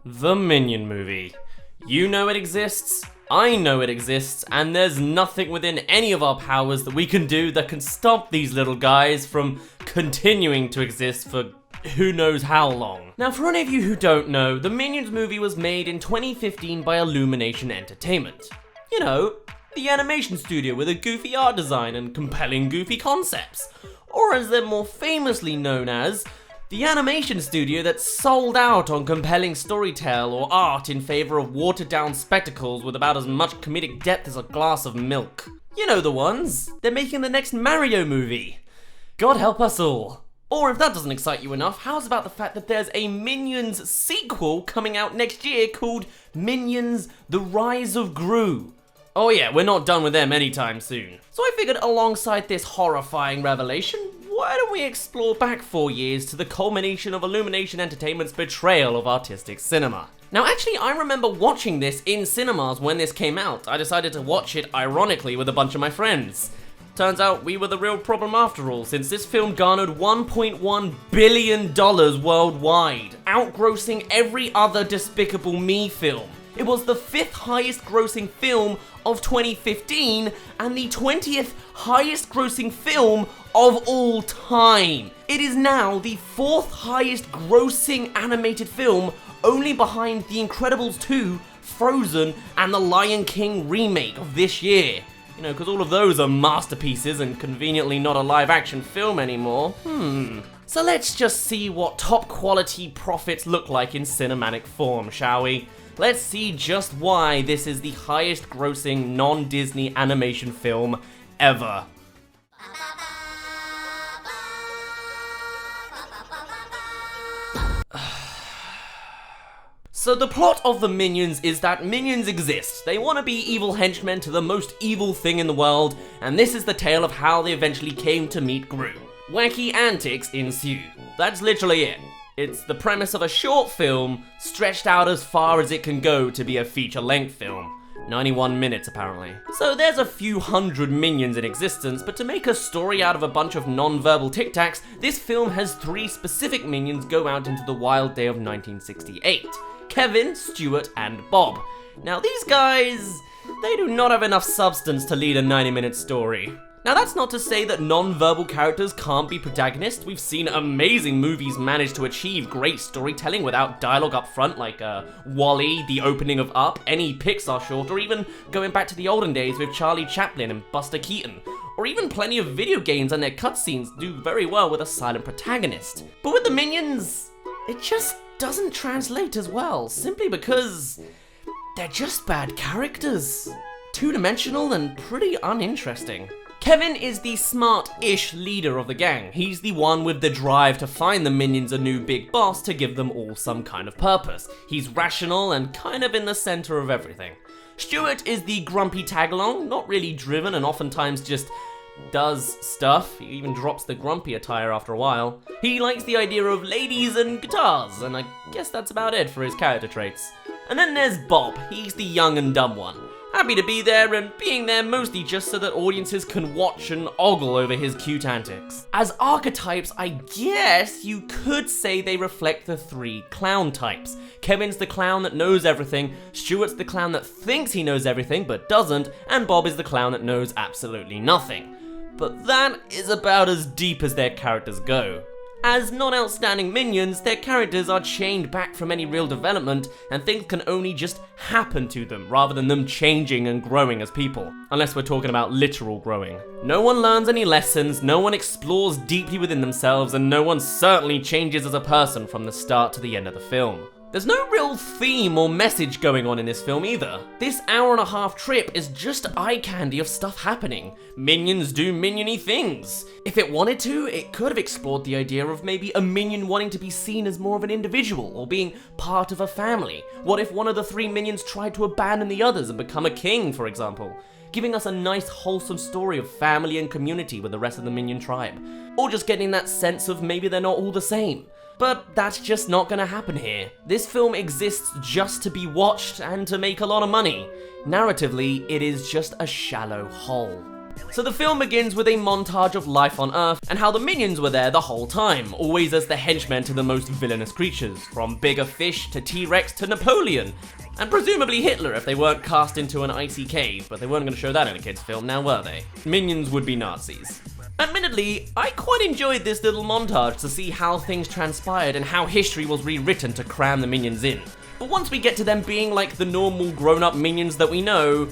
The Minion Movie. You know it exists, I know it exists, and there's nothing within any of our powers that we can do that can stop these little guys from continuing to exist for who knows how long. Now, for any of you who don't know, the Minions movie was made in 2015 by Illumination Entertainment. You know, the animation studio with a goofy art design and compelling goofy concepts. Or as they're more famously known as, the animation studio that sold out on compelling storytell or art in favor of watered-down spectacles with about as much comedic depth as a glass of milk. You know the ones. They're making the next Mario movie. God help us all. Or if that doesn't excite you enough, how's about the fact that there's a Minions sequel coming out next year called Minions: The Rise of Gru? Oh yeah, we're not done with them anytime soon. So I figured alongside this horrifying revelation, why don't we explore back 4 years to the culmination of Illumination Entertainment's betrayal of artistic cinema. Now actually, I remember watching this in cinemas when this came out. I decided to watch it ironically with a bunch of my friends. Turns out we were the real problem after all, since this film garnered $1.1 billion worldwide, outgrossing every other Despicable Me film. It was the 5th highest grossing film of 2015 and the 20th highest grossing film of all time. It is now the 4th highest grossing animated film, only behind The Incredibles 2, Frozen, and The Lion King remake of this year. You know, because all of those are masterpieces and conveniently not a live action film anymore. So let's just see what top quality profits look like in cinematic form, shall we? Let's see just why this is the highest grossing non-Disney animation film ever. So the plot of the Minions is that minions exist. They want to be evil henchmen to the most evil thing in the world, and this is the tale of how they eventually came to meet Gru. Wacky antics ensue. That's literally it. It's the premise of a short film, stretched out as far as it can go to be a feature-length film. 91 minutes, apparently. So there's a few hundred minions in existence, but to make a story out of a bunch of non-verbal tic-tacs, this film has 3 specific minions go out into the wild day of 1968. Kevin, Stuart, and Bob. Now these guys, they do not have enough substance to lead a 90-minute story. Now that's not to say that non-verbal characters can't be protagonists. We've seen amazing movies manage to achieve great storytelling without dialogue up front, like WALL-E, the opening of Up, any Pixar short, or even going back to the olden days with Charlie Chaplin and Buster Keaton. Or even plenty of video games and their cutscenes do very well with a silent protagonist. But with the Minions, it just doesn't translate as well, simply because they're just bad characters. Two-dimensional and pretty uninteresting. Kevin is the smart-ish leader of the gang. He's the one with the drive to find the Minions a new big boss to give them all some kind of purpose. He's rational and kind of in the center of everything. Stuart is the grumpy tag-along, not really driven and oftentimes just does stuff. He even drops the grumpy attire after a while. He likes the idea of ladies and guitars, and I guess that's about it for his character traits. And then there's Bob. He's the young and dumb one. Happy to be there and being there mostly just so that audiences can watch and ogle over his cute antics. As archetypes, I guess you could say they reflect the 3 clown types. Kevin's the clown that knows everything, Stuart's the clown that thinks he knows everything but doesn't, and Bob is the clown that knows absolutely nothing. But that is about as deep as their characters go. As non-outstanding minions, their characters are chained back from any real development, and things can only just happen to them, rather than them changing and growing as people. Unless we're talking about literal growing. No one learns any lessons, no one explores deeply within themselves, and no one certainly changes as a person from the start to the end of the film. There's no real theme or message going on in this film either. This hour-and-a-half trip is just eye candy of stuff happening. Minions do minion-y things. If it wanted to, it could have explored the idea of maybe a minion wanting to be seen as more of an individual or being part of a family. What if one of the 3 minions tried to abandon the others and become a king, for example? Giving us a nice wholesome story of family and community with the rest of the minion tribe. Or just getting that sense of maybe they're not all the same. But that's just not gonna happen here. This film exists just to be watched and to make a lot of money. Narratively, it is just a shallow hole. So the film begins with a montage of life on Earth and how the minions were there the whole time, always as the henchmen to the most villainous creatures, from bigger fish to T-Rex to Napoleon, and presumably Hitler if they weren't cast into an icy cave, but they weren't going to show that in a kid's film now, were they? Minions would be Nazis. Admittedly, I quite enjoyed this little montage to see how things transpired and how history was rewritten to cram the minions in. But once we get to them being like the normal grown-up minions that we know,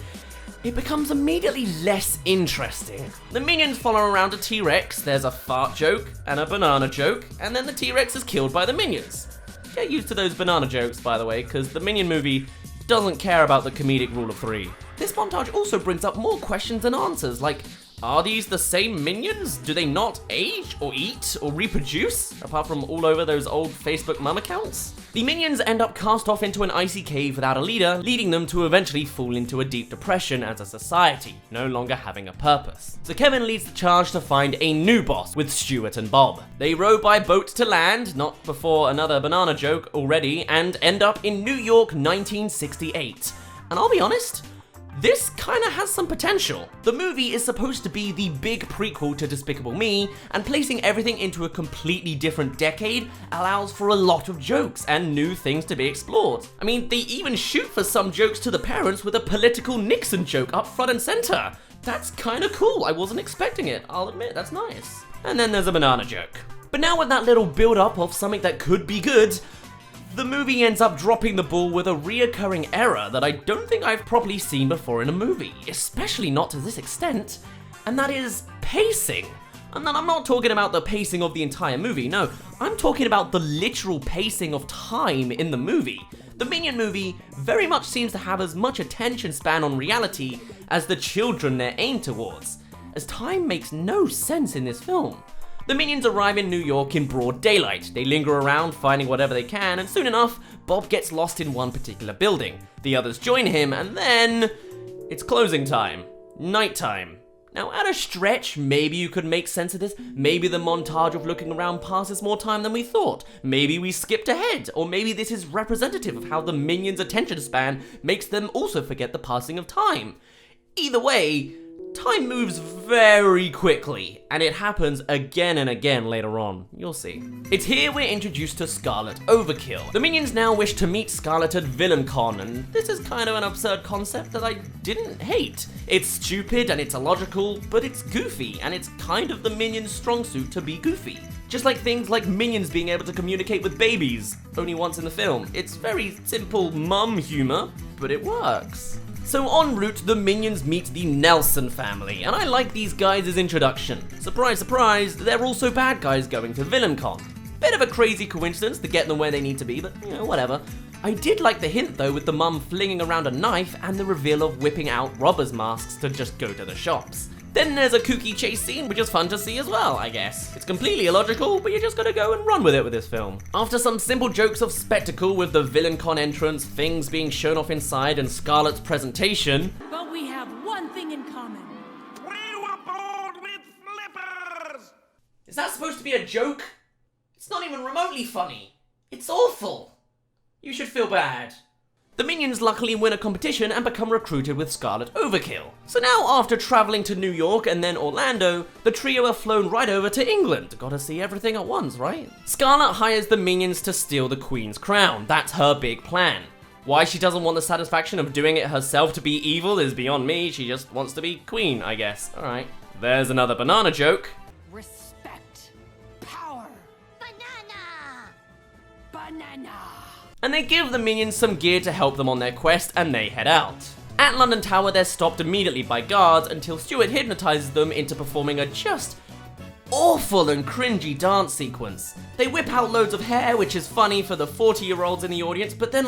it becomes immediately less interesting. The minions follow around a T-Rex, there's a fart joke and a banana joke, and then the T-Rex is killed by the minions. Get used to those banana jokes, by the way, because the Minion Movie doesn't care about the comedic rule of 3. This montage also brings up more questions than answers, like, are these the same minions? Do they not age, or eat, or reproduce, apart from all over those old Facebook mum accounts? The minions end up cast off into an icy cave without a leader, leading them to eventually fall into a deep depression as a society, no longer having a purpose. So Kevin leads the charge to find a new boss with Stuart and Bob. They row by boat to land, not before another banana joke already, and end up in New York 1968. And I'll be honest, this kinda has some potential. The movie is supposed to be the big prequel to Despicable Me, and placing everything into a completely different decade allows for a lot of jokes and new things to be explored. I mean, they even shoot for some jokes to the parents with a political Nixon joke up front and center. That's kinda cool, I wasn't expecting it, I'll admit, that's nice. And then there's a banana joke. But now with that little build up of something that could be good, the movie ends up dropping the ball with a reoccurring error that I don't think I've properly seen before in a movie, especially not to this extent, and that is pacing. And then I'm not talking about the pacing of the entire movie, no, I'm talking about the literal pacing of time in the movie. The Minion Movie very much seems to have as much attention span on reality as the children they're aimed towards, as time makes no sense in this film. The minions arrive in New York in broad daylight. They linger around, finding whatever they can, and soon enough, Bob gets lost in one particular building. The others join him, and then it's closing time. Nighttime. Now, at a stretch, maybe you could make sense of this. Maybe the montage of looking around passes more time than we thought. Maybe we skipped ahead, or maybe this is representative of how the minions' attention span makes them also forget the passing of time. Either way, time moves very quickly, and it happens again and again later on. You'll see. It's here we're introduced to Scarlet Overkill. The minions now wish to meet Scarlet at VillainCon, and this is kind of an absurd concept that I didn't hate. It's stupid and it's illogical, but it's goofy, and it's kind of the minions' strong suit to be goofy. Just like things like minions being able to communicate with babies, only once in the film. It's very simple mum humor, but it works. So en route, the minions meet the Nelson family, and I like these guys' introduction. Surprise, surprise, they're also bad guys going to VillainCon. Bit of a crazy coincidence to get them where they need to be, but you know, whatever. I did like the hint though with the mum flinging around a knife and the reveal of whipping out robbers' masks to just go to the shops. Then there's a kooky chase scene, which is fun to see as well, I guess. It's completely illogical, but you just gotta go and run with it with this film. After some simple jokes of spectacle with the VillainCon entrance, things being shown off inside, and Scarlet's presentation. But we have one thing in common. We were born with flippers! Is that supposed to be a joke? It's not even remotely funny. It's awful. You should feel bad. The minions luckily win a competition and become recruited with Scarlet Overkill. So now, after traveling to New York and then Orlando, the trio are flown right over to England. Gotta see everything at once, right? Scarlet hires the minions to steal the Queen's crown. That's her big plan. Why she doesn't want the satisfaction of doing it herself to be evil is beyond me. She just wants to be queen, I guess. Alright. There's another banana joke. Respect. Power. Banana. Banana. And they give the minions some gear to help them on their quest, and they head out. At London Tower, they're stopped immediately by guards until Stuart hypnotizes them into performing a just awful and cringy dance sequence. They whip out loads of hair, which is funny for the 40-year-olds in the audience, but then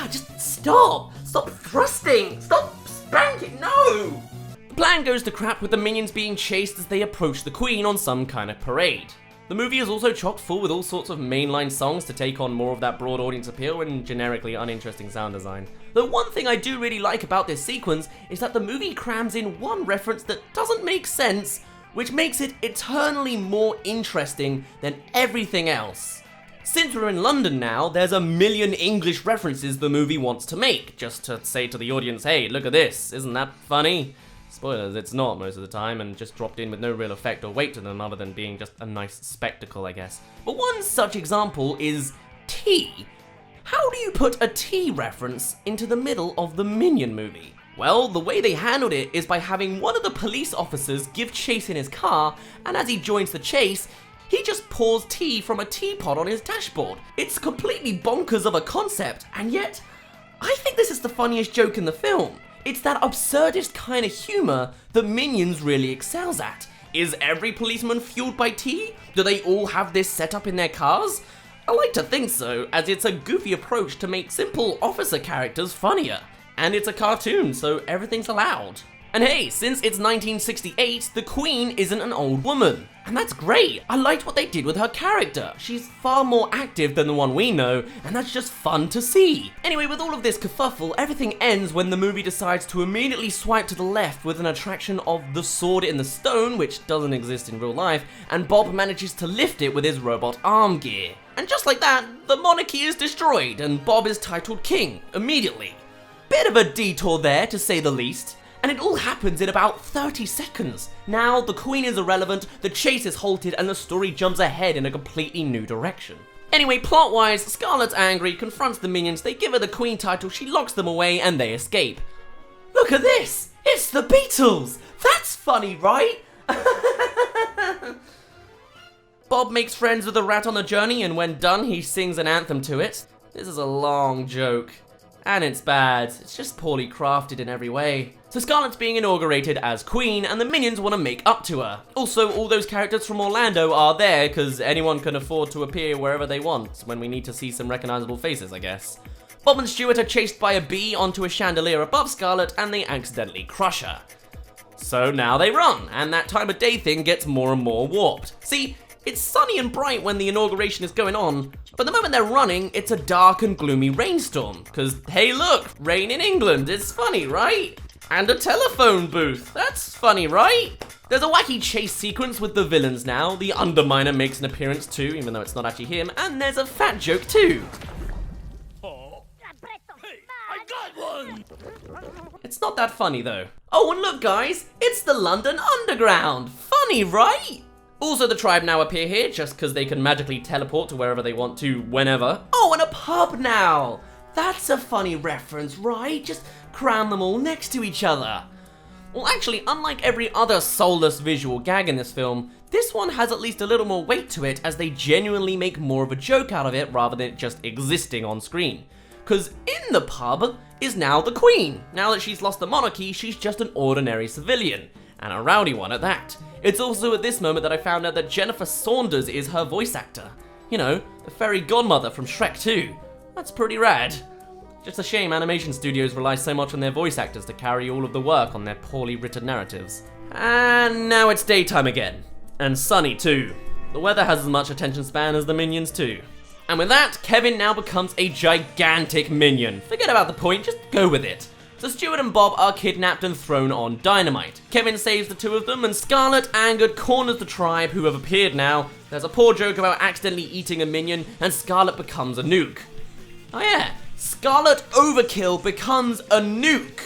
just stop! Stop thrusting! Stop spanking! No! The plan goes to crap with the minions being chased as they approach the Queen on some kind of parade. The movie is also chock full with all sorts of mainline songs to take on more of that broad audience appeal and generically uninteresting sound design. The one thing I do really like about this sequence is that the movie crams in one reference that doesn't make sense, which makes it eternally more interesting than everything else. Since we're in London now, there's a million English references the movie wants to make, just to say to the audience, hey, look at this, isn't that funny? Spoilers, it's not most of the time, and just dropped in with no real effect or weight to them other than being just a nice spectacle, I guess. But one such example is tea. How do you put a tea reference into the middle of the Minion movie? Well, the way they handled it is by having one of the police officers give chase in his car, and as he joins the chase, he just pours tea from a teapot on his dashboard. It's completely bonkers of a concept, and yet, I think this is the funniest joke in the film. It's that absurdist kind of humor that Minions really excels at. Is every policeman fueled by tea? Do they all have this set up in their cars? I like to think so, as it's a goofy approach to make simple officer characters funnier. And it's a cartoon, so everything's allowed. And hey, since it's 1968, the Queen isn't an old woman. And that's great. I liked what they did with her character. She's far more active than the one we know, and that's just fun to see. Anyway, with all of this kerfuffle, everything ends when the movie decides to immediately swipe to the left with an attraction of the sword in the stone, which doesn't exist in real life, and Bob manages to lift it with his robot arm gear. And just like that, the monarchy is destroyed, and Bob is titled king immediately. Bit of a detour there, to say the least. And it all happens in about 30 seconds. Now, the Queen is irrelevant, the chase is halted, and the story jumps ahead in a completely new direction. Anyway, plot-wise, Scarlet's angry, confronts the Minions, they give her the Queen title, she locks them away, and they escape. Look at this! It's the Beatles! That's funny, right? Bob makes friends with the rat on the journey, and when done, he sings an anthem to it. This is a long joke. And it's bad. It's just poorly crafted in every way. So Scarlet's being inaugurated as Queen, and the Minions want to make up to her. Also, all those characters from Orlando are there, because anyone can afford to appear wherever they want, when we need to see some recognizable faces, I guess. Bob and Stuart are chased by a bee onto a chandelier above Scarlet, and they accidentally crush her. So now they run, and that time of day thing gets more and more warped. See, it's sunny and bright when the inauguration is going on, but the moment they're running, it's a dark and gloomy rainstorm. Cause, hey look, rain in England, it's funny, right? And a telephone booth, that's funny, right? There's a wacky chase sequence with the villains now, the Underminer makes an appearance too, even though it's not actually him, and there's a fat joke too. Oh. Hey, I got one! It's not that funny though. Oh, and look guys, it's the London Underground, funny, right? Also, the tribe now appear here just because they can magically teleport to wherever they want to, whenever. Oh, and a pub now! That's a funny reference, right? Just cram them all next to each other. Well, actually, unlike every other soulless visual gag in this film, this one has at least a little more weight to it as they genuinely make more of a joke out of it rather than it just existing on screen. Because in the pub is now the Queen. Now that she's lost the monarchy, she's just an ordinary civilian. And a rowdy one at that. It's also at this moment that I found out that Jennifer Saunders is her voice actor. You know, the fairy godmother from Shrek 2. That's pretty rad. Just a shame animation studios rely so much on their voice actors to carry all of the work on their poorly written narratives. And now it's daytime again. And sunny too. The weather has as much attention span as the Minions too. And with that, Kevin now becomes a gigantic Minion. Forget about the point, just go with it. So Stuart and Bob are kidnapped and thrown on dynamite. Kevin saves the two of them, and Scarlet, angered, corners the tribe who have appeared now. There's a poor joke about accidentally eating a Minion, and Scarlet becomes a nuke. Oh yeah, Scarlet Overkill becomes a nuke.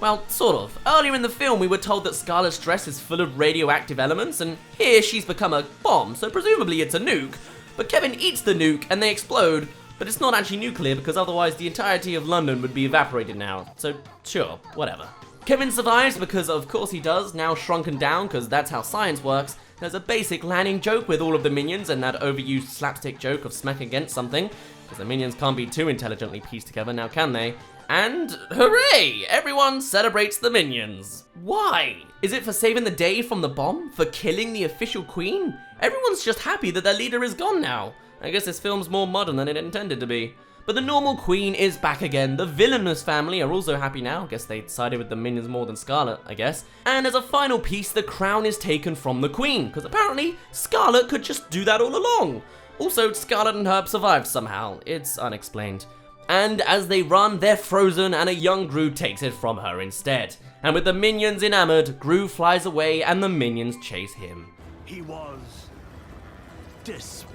Well, sort of. Earlier in the film, we were told that Scarlet's dress is full of radioactive elements, and here she's become a bomb, so presumably it's a nuke. But Kevin eats the nuke, and they explode. But it's not actually nuclear because otherwise the entirety of London would be evaporated now. So sure, whatever. Kevin survives because of course he does, now shrunken down because that's how science works. There's a basic landing joke with all of the Minions and that overused slapstick joke of smacking against something. Because the Minions can't be too intelligently pieced together now, can they? And hooray! Everyone celebrates the Minions. Why? Is it for saving the day from the bomb? For killing the official queen? Everyone's just happy that their leader is gone now. I guess this film's more modern than it intended to be. But the normal Queen is back again. The villainous family are also happy now. I guess they sided with the Minions more than Scarlet, I guess. And as a final piece, the crown is taken from the Queen, because apparently Scarlet could just do that all along. Also, Scarlet and Herb survived somehow. It's unexplained. And as they run, they're frozen and a young Gru takes it from her instead. And with the Minions enamored, Gru flies away and the Minions chase him. He was despicable.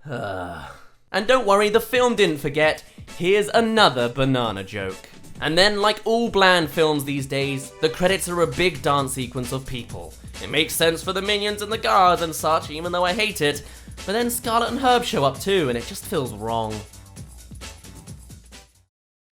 And don't worry, the film didn't forget. Here's another banana joke. And then, like all bland films these days, the credits are a big dance sequence of people. It makes sense for the minions and the guards and such, even though I hate it, but then Scarlet and Herb show up too, and it just feels wrong.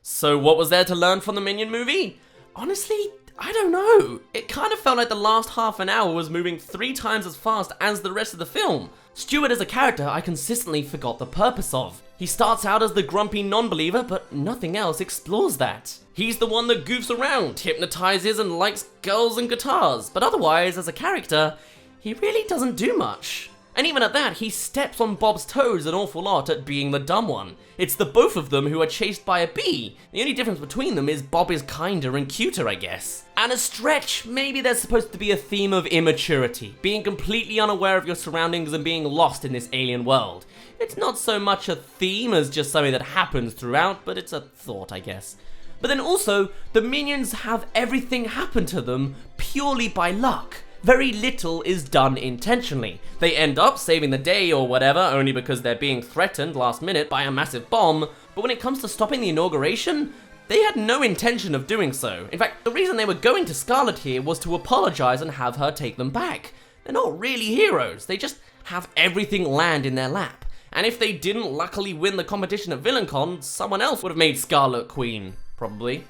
So what was there to learn from the Minion movie? Honestly, I don't know. It kind of felt like the last half an hour was moving 3 times as fast as the rest of the film. Stuart as a character I consistently forgot the purpose of. He starts out as the grumpy non-believer, but nothing else explores that. He's the one that goofs around, hypnotizes and likes girls and guitars, but otherwise, as a character, he really doesn't do much. And even at that, he steps on Bob's toes an awful lot at being the dumb one. It's the both of them who are chased by a bee. The only difference between them is Bob is kinder and cuter, I guess. And a stretch, maybe there's supposed to be a theme of immaturity, being completely unaware of your surroundings and being lost in this alien world. It's not so much a theme as just something that happens throughout, but it's a thought, I guess. But then also, the minions have everything happen to them purely by luck. Very little is done intentionally. They end up saving the day or whatever only because they're being threatened last minute by a massive bomb, but when it comes to stopping the inauguration, they had no intention of doing so. In fact, the reason they were going to Scarlet here was to apologize and have her take them back. They're not really heroes, they just have everything land in their lap. And if they didn't luckily win the competition at VillainCon, someone else would have made Scarlet Queen, probably.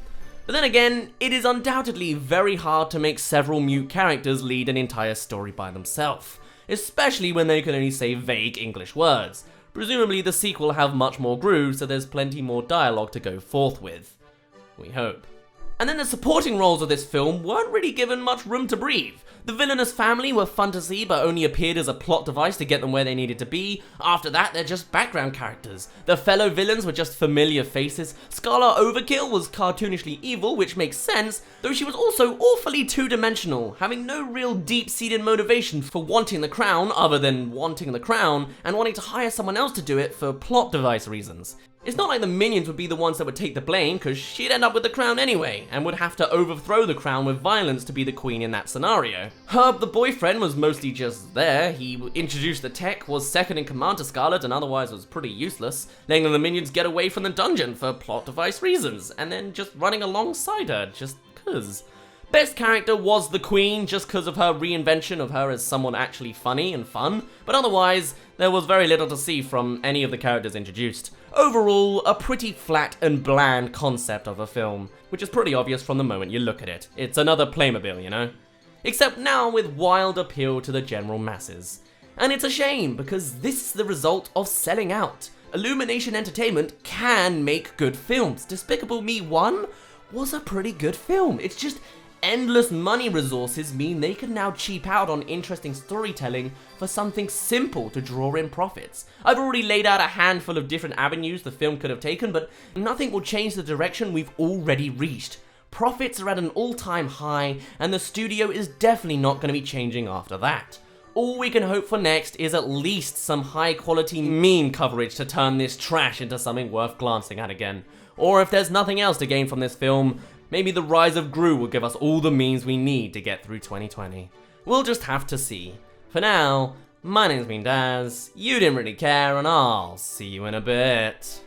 But then again, it is undoubtedly very hard to make several mute characters lead an entire story by themselves, especially when they can only say vague English words. Presumably the sequel will have much more Gru, so there's plenty more dialogue to go forth with. We hope. And then the supporting roles of this film weren't really given much room to breathe. The villainous family were fun to see, but only appeared as a plot device to get them where they needed to be. After that, they're just background characters. The fellow villains were just familiar faces. Scarlet Overkill was cartoonishly evil, which makes sense, though she was also awfully two-dimensional, having no real deep-seated motivation for wanting the crown other than wanting the crown, and wanting to hire someone else to do it for plot device reasons. It's not like the minions would be the ones that would take the blame, because she'd end up with the crown anyway, and would have to overthrow the crown with violence to be the queen in that scenario. Herb, the boyfriend, was mostly just there. He introduced the tech, was second in command to Scarlet, and otherwise was pretty useless, letting the minions get away from the dungeon for plot device reasons, and then just running alongside her, just cause. Best character was the Queen, just because of her reinvention of her as someone actually funny and fun, but otherwise, there was very little to see from any of the characters introduced. Overall, a pretty flat and bland concept of a film, which is pretty obvious from the moment you look at it. It's another Playmobil, you know? Except now with wild appeal to the general masses. And it's a shame, because this is the result of selling out. Illumination Entertainment can make good films. Despicable Me 1 was a pretty good film. It's just endless money resources mean they can now cheap out on interesting storytelling for something simple to draw in profits. I've already laid out a handful of different avenues the film could have taken, but nothing will change the direction we've already reached. Profits are at an all-time high, and the studio is definitely not going to be changing after that. All we can hope for next is at least some high-quality meme coverage to turn this trash into something worth glancing at again. Or if there's nothing else to gain from this film, maybe the Rise of Gru will give us all the memes we need to get through 2020. We'll just have to see. For now, my name's been Dazz, you didn't really care, and I'll see you in a bit.